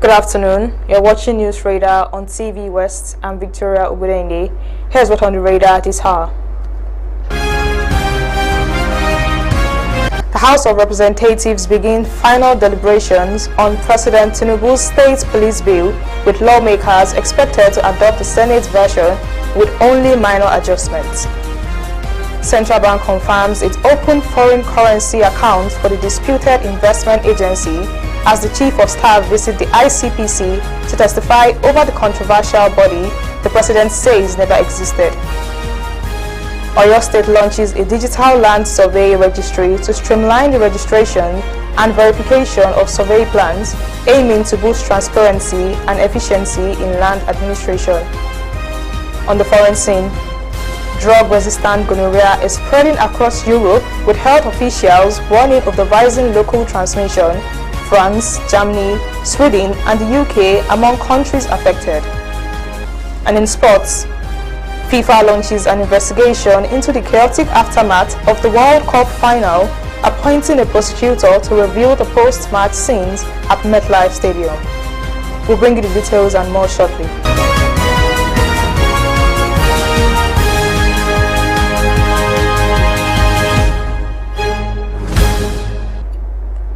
Good afternoon. You're watching News Radar on TVWest. I'm Victoria Ubudenge. Here's what on the radar this hour. The House of Representatives begin final deliberations on President Tinubu's State Police Bill, with lawmakers expected to adopt the Senate version with only minor adjustments. Central Bank confirms its open foreign currency account for the disputed investment agency as the Chief of Staff visits the ICPC to testify over the controversial body the President says never existed. Oyo State launches a digital land survey registry to streamline the registration and verification of survey plans, aiming to boost transparency and efficiency in land administration. On the foreign scene, drug-resistant gonorrhea is spreading across Europe, with health officials warning of the rising local transmission. France, Germany, Sweden, and the UK among countries affected. And in sports, FIFA launches an investigation into the chaotic aftermath of the World Cup final, appointing a prosecutor to review the post-match scenes at MetLife Stadium. We'll bring you the details and more shortly.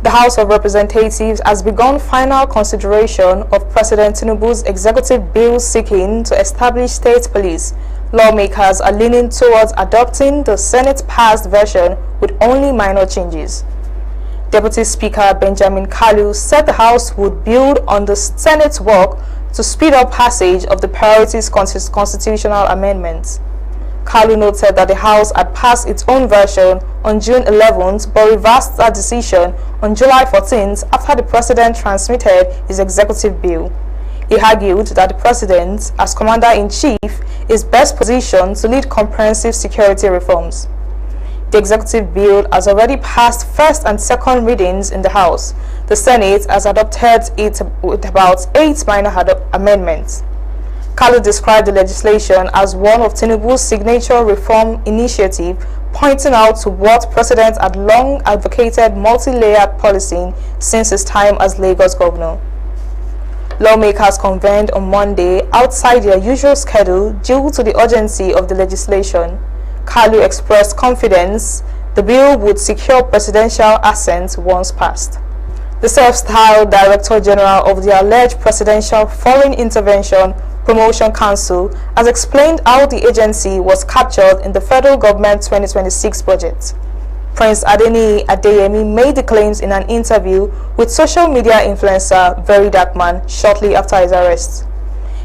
The House of Representatives has begun final consideration of President Tinubu's executive bill seeking to establish state police. Lawmakers are leaning towards adopting the Senate-passed version with only minor changes. Deputy Speaker Benjamin Kalu said the House would build on the Senate's work to speed up passage of the priorities constitutional amendments. Kalu noted that the House had passed its own version on June 11th but reversed that decision on July 14th after the President transmitted his executive bill. He argued that the President, as Commander-in-Chief, is best positioned to lead comprehensive security reforms. The executive bill has already passed first and second readings in the House. The Senate has adopted it with about 8 minor amendments. Kalu described the legislation as one of Tinubu's signature reform initiative, pointing out to what President had long advocated multi-layered policing since his time as Lagos governor. Lawmakers convened on Monday outside their usual schedule due to the urgency of the legislation. Kalu expressed confidence the bill would secure presidential assent once passed. The self-styled Director General of the alleged Presidential Foreign Intervention Promotion Council has explained how the agency was captured in the federal government 2026 budget. Prince Adeyemi made the claims in an interview with social media influencer Very Darkman shortly after his arrest.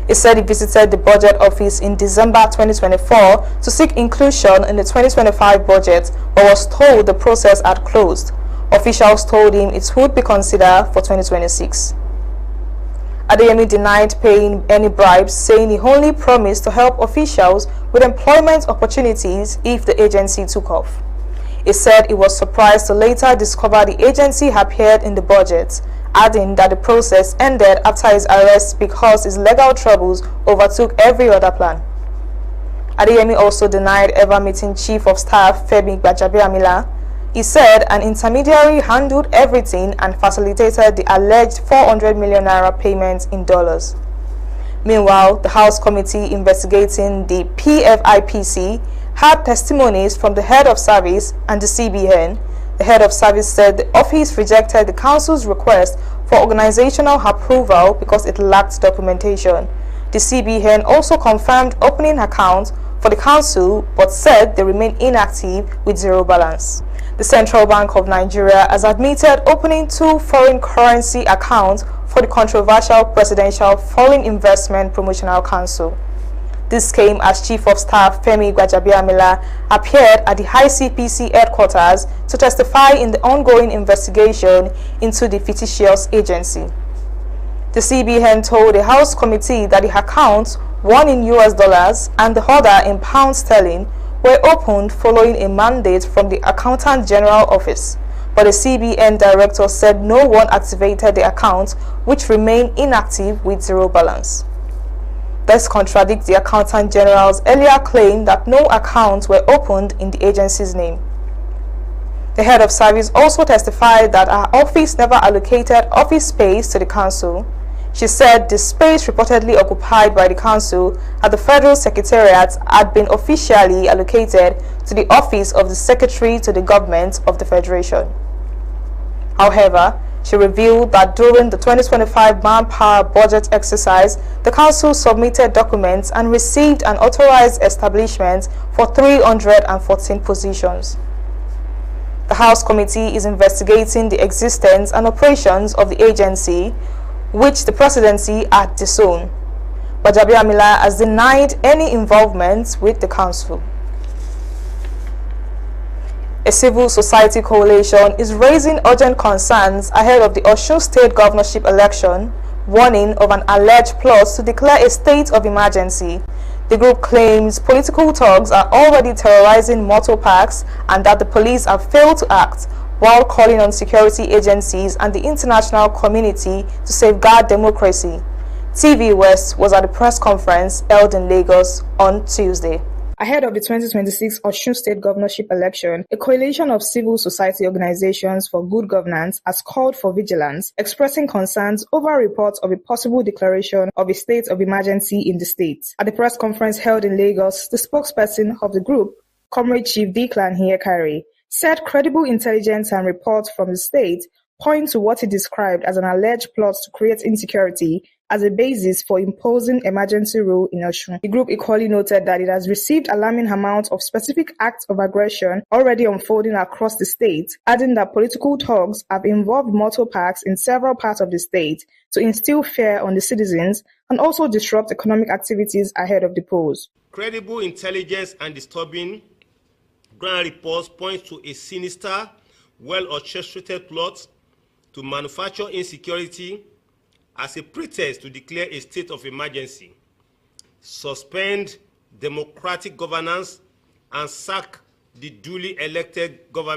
He said he visited the budget office in December 2024 to seek inclusion in the 2025 budget, but was told the process had closed. Officials told him it would be considered for 2026. Adeyemi denied paying any bribes, saying he only promised to help officials with employment opportunities if the agency took off. He said he was surprised to later discover the agency appeared in the budget, adding that the process ended after his arrest because his legal troubles overtook every other plan. Adeyemi also denied ever meeting Chief of Staff Femi Gbajabiamila. He said an intermediary handled everything and facilitated the alleged 400 million naira payments in dollars. Meanwhile, the House committee investigating the PFIPC had testimonies from the head of service and the CBN. The head of service said the office rejected the council's request for organizational approval because it lacked documentation. The CBN also confirmed opening accounts for the council but said they remain inactive with zero balance. The Central Bank of Nigeria has admitted opening 2 foreign currency accounts for the controversial Presidential Foreign Investment Promotional Council. This came as Chief of Staff Femi Gbajabiamila appeared at the ICPC headquarters to testify in the ongoing investigation into the fictitious agency. The CBN told the House Committee that the accounts, one in US dollars and the other in pound sterling, were opened following a mandate from the Accountant General Office, but the CBN director said no one activated the accounts, which remain inactive with zero balance. This contradicts the Accountant General's earlier claim that no accounts were opened in the agency's name. The head of service also testified that her office never allocated office space to the council. She said the space reportedly occupied by the council at the Federal Secretariat had been officially allocated to the office of the Secretary to the Government of the Federation. However, she revealed that during the 2025 manpower budget exercise, the council submitted documents and received an authorized establishment for 314 positions. The House Committee is investigating the existence and operations of the agency, which the presidency had disowned. Gbajabiamila has denied any involvement with the council. A civil society coalition is raising urgent concerns ahead of the Osun State governorship election, warning of an alleged plot to declare a state of emergency. The group claims political thugs are already terrorizing motor parks and that the police have failed to act, while calling on security agencies and the international community to safeguard democracy. TVWest was at a press conference held in Lagos on Tuesday. Ahead of the 2026 Osun State governorship election, a coalition of civil society organizations for good governance has called for vigilance, expressing concerns over reports of a possible declaration of a state of emergency in the state. At the press conference held in Lagos, the spokesperson of the group, Comrade Chief Declan Hiekari, said credible intelligence and reports from the state point to what he described as an alleged plot to create insecurity as a basis for imposing emergency rule in Osun. The group equally noted that it has received alarming amounts of specific acts of aggression already unfolding across the state, adding that political thugs have involved motor parks in several parts of the state to instill fear on the citizens and also disrupt economic activities ahead of the polls. Credible intelligence and disturbing ground reports point to a sinister, well-orchestrated plot to manufacture insecurity as a pretext to declare a state of emergency, suspend democratic governance, and sack the duly elected government.